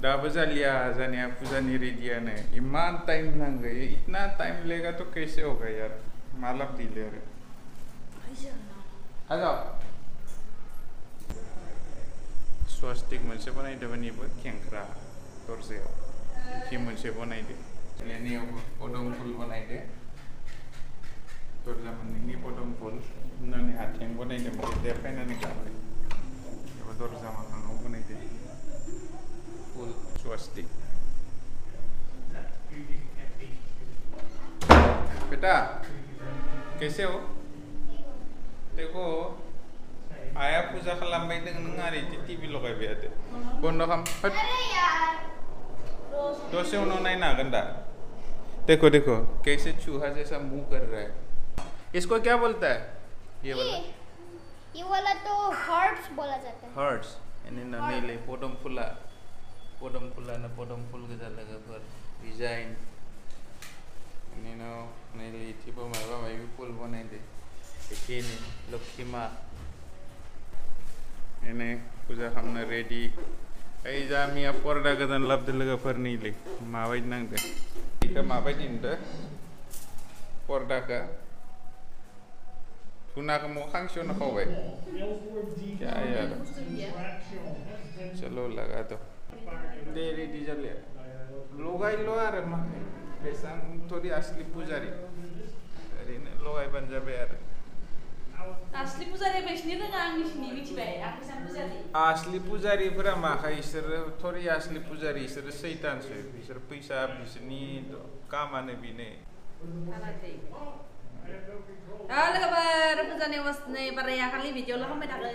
दाबो जालिया जानिया फुजानि रेडियानो इमान टाइम नांगौ इतना टाइम लेगा तो कैसे होगा यार मालाब दिले आरो आ जाओ स्वस्तिक मोनसे बनायदोंमोन इबो खेंख्रा दरजायाव इखि मोनसे बनायदो नेनियावबो पदम फुल बनायदो दरजा मोननैनि पदम फुल होननानै आथिं बनायदोंमोन देखायनानै गाबाय एबा दरजा मोखाङाव बनायदो फुल स्वस्तिक बेटा कैसे हो देखो आया पूजा खालामबाय दों नों आरो इदि टिभि लगायबाय थादो बन्द खाम दसे उनाव नायनो हागोन दा देखो देखो कैसे चूहा जैसा मुंह कर रहा है इसको क्या बोलता है ये वाला तो हर्ट्स बोला जाता है हर्ट्स यानी नीले पदम फुला ना पदम फुल गोजा लोगोफोर डिजाइन यानी नीले इथिबो माबा माबि फुल बनायदो एखेनि लक्ष्मी मा यानी पूजा खालामनो रेडि ओइ जामिया पर्दा गोदान लाबोदो लोगोफोरनिलै माबायदि नांदो इखो माबायदि नुदो पर्दाखो धुनाखौ मोखांसेयावनो खावबाय क्या यार चलो लगा दो दे रेडि जालिया लगायलो आरो मा बेसां थोरि असली पुजारी ओरैनो लगायबानो जाबाय आरो असली पुजारी बेसनि रोङा आं निसिनि मिथिबाय आखिसान पुजारी असली पुजारीफोरा माखा इसोरो थोरि असली पुजारी इसोरो सैतानसो बिसोर फैसा बिसोरनि कामानो बिनो लोगोफोर पुजानि वासनै बाराया खालि भिडिअल' खालामबाय थागोन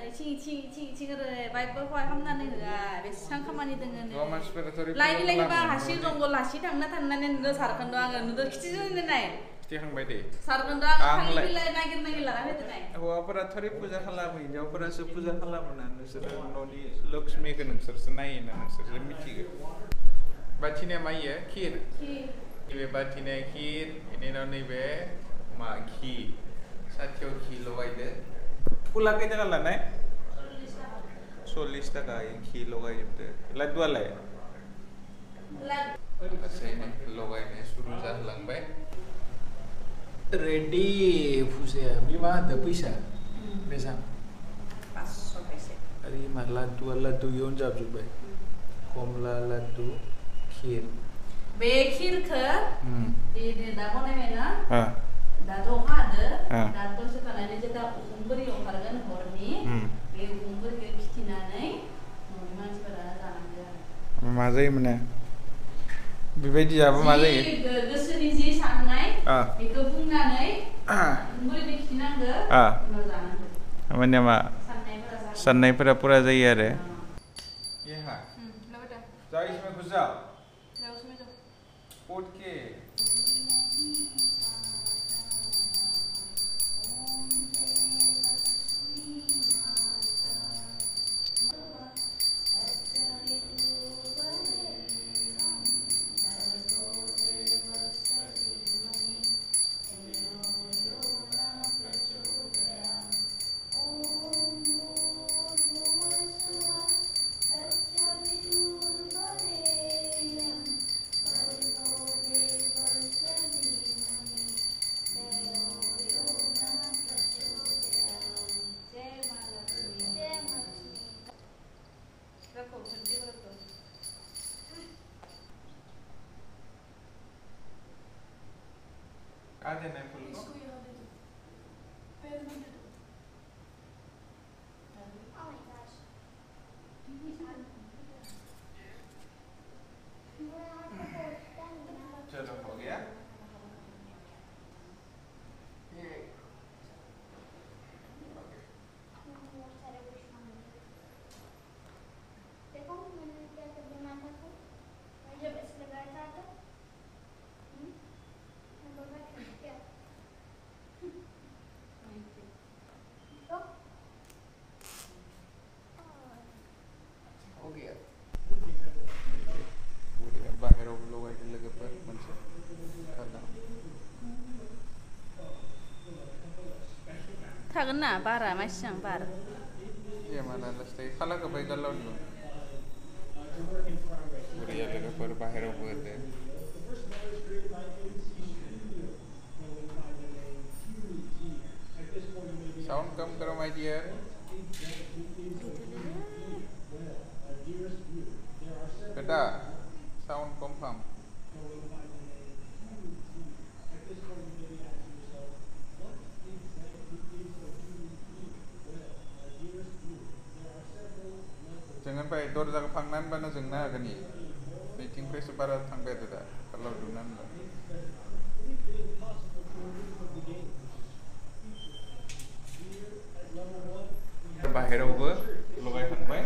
थिं आरो बाइकबो हय खालामनानै होआ बेसेबां खामानि दोङो लाइनबा हासि जंगल हासि थांनानै नुदो झारखन्ड आङो नुदो खिथिजों नाय खिथिखांबाय दे झारखन्ड आं खालि बिलाइ नागिर लाना फैदो नाय हौवाफोरा थोरि पुजा खालामो हिनजावफोरासो पुजा खालामोना नोंसोरो न'नि लक्ष्मीखौ नोंसोरसो नायोना नोंसोरसो मिथिगो बाथिनाया मा इयो खिर नैबे बाथिनाया खिर बेनि उनाव नैबे मा घी साथियाव घी लगायदो फुला खै थाखा लानाय 40 थाखा घी लगायजोबदो लाड्डुआलाय लगायनाय सुरु जाहोलांबाय रेडि फुजाया बिमा होदो फैसा बेसां 500 थाइसे आरो मा लाड्डु इयावनो जाबजोब्बाय कमला लाड्डु खिर बे खिरखो दा बनायबायना दाथ' अखा हादो दा दसे थानानै जेब्ला उखुमफोर ओंखारगोन हरनि बे उखुमफोरखौ खिथिनानै न'नि मानसिफोरा जानांगौ आरो मा जायो माने बेबायदि जाबा मा जायो गोसोनि जि साननाय बेखौ बुंनानै उखुमफोरखौ खिथिनांगौ उनाव जानांगौ माने मा साननायफोरा पुरा जायो आरो ये हां जाओ इसमें घुस जाओ उसमें जाओ पोट के आ देना है फुल को चलो हो गया थागोन ना बारा मासिबां बार ये माना लस्ते खाला का भाई गल्ला उन्नो here? Beda. Sound confirm. Jangan pakai dorza ke pangnan bana jengna agani. Meeting place bara thangbe dah. Kalau dunan. Bahirawbe Lwkhi hwbai.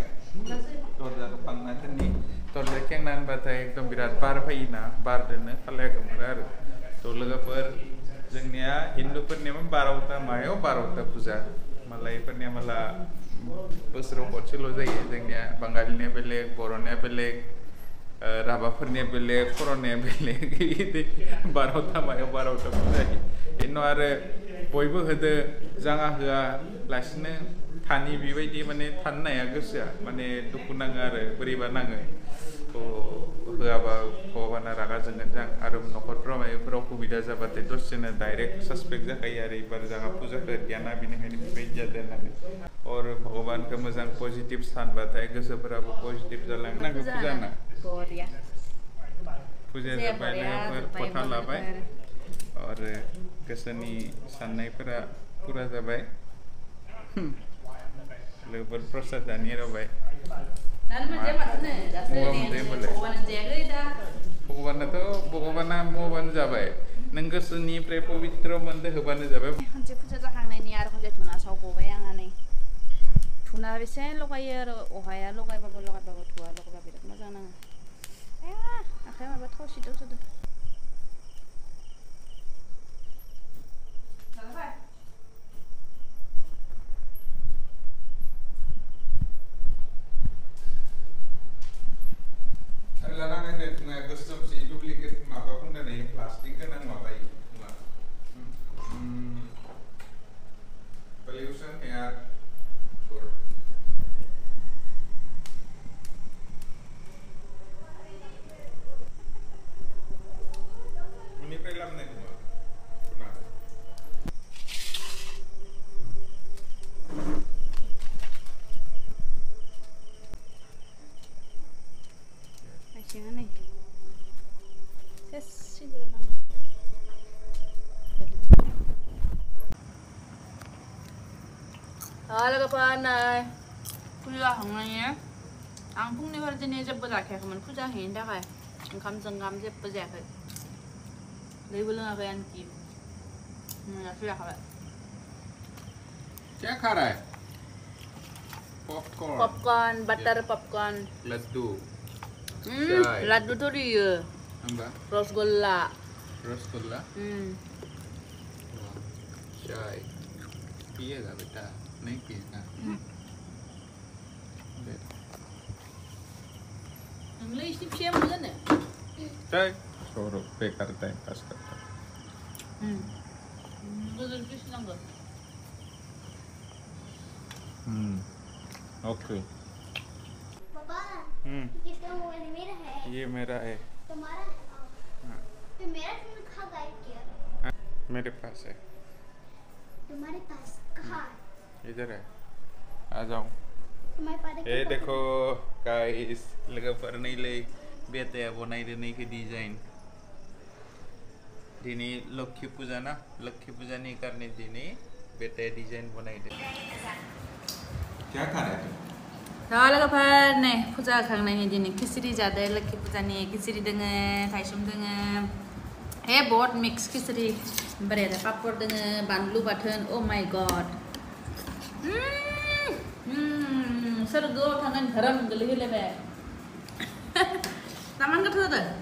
Dorza ke pangnan ni. Dorza keng nan batai ekdom birat bar fayina bar dene kalai gemar. Lwkhiफोर जोंनिया हिन्दुफोरनिया बारावता मायाव बारावता फुजा मालायफोरनिया माला बोसोराव खनसेल' जायो जोंनिया बाङालिनिया बेलेग बर'निया बेलेग राभाफोरनिया बेलेग खर'निया बेलेग बारावता मायाव बारावता फुजा जायो इनो आरो बयबो होदो जाङा होआ लासिनो थानि बेबायदि माने थानो नाया गोसोआ माने दुखु नाङो आरो बोरैबा नाङो होआबा भगबाना रागा जोंगोन जां आरो न'खरफ्राव माबाफोराव सुबिदा जाबाथाय दसेनो डाइरेक्ट सासपेक्ट जाखायो आरो एबार जाङा फुजाखौ दियाना बेनिखायनो बेबायदि जादों होननानै और भगबानखौ मोजां पजिटिभ सानबाथाय गोसोफोराबो पजिटिभ जालाङो नांगौ फुजाना फुजाया जाबाय लोगोफोर खथा लाबाय आरो गोसोनि साननायफोरा पुरा जाबाय लोगोफोर प्रसाद जानि रावबाय भगबाना मबानो जाबाय नों गोसोनिफ्राय पवित्र मोनदो होबानो जाबाय खनसे फुजा जाखांनायनि आरो खनसे धुना सावबावबाय आंहा नै धुना बेसे लगायो आरो अहाया लगायबाबो धुवा लगायबा बिराद मोजां नाङो आखाइ माबा थाव सिदोब सिदोब Larang ada tungai custom si duplicate mapa pun dah naik plastik kan nang mapa ini, pollution ya, sure. Ini pelam nih cuma, nih sih bilang Halo kapan puja hangannya angpung nih warjanya jebol kayak kemana puja hendak kayak cengkam jebol kayak dari belum apa yang kim sudah kayak क्या खा रहा है popcorn butter popcorn Laddu laddu tuh dia rosgolla चाय पिएगा बेटा नहीं पिएगा English tip siya mo dyan चाय छोड़ो बेकार टाइम पास करता Gudol fish lang ba? Okay पापा किसका मोबाइल मेरा है ये मेरा है तुम्हारा तो मेरा फोन कहाँ गायब किया मेरे पास है तुम्हारे पास कहाँ इधर है आ जाओ तुम्हारे पास ये देखो गाइस लगा पर नहीं ले बेटे बनाई देने की डिजाइन दिनी लक्ष्मी पूजा ना लक्ष्मी पूजा नहीं करने दिनी बेटे डिजाइन बनाई दे क्या खा रहे थे Halo kapan nih puja खांनायनि दिनै खिचड़ी जादों लक्ष्मी पुजानि खिचड़ी दोङो थाइसुम दोङो बहुत मिक्स खिचड़ी ओमफ्राय आरो पापड़ दोङो बानलु बाथोन oh my god सोरगोआव थांगोन धोरोम गोलैहोलायबाय तामान गोथाव जादों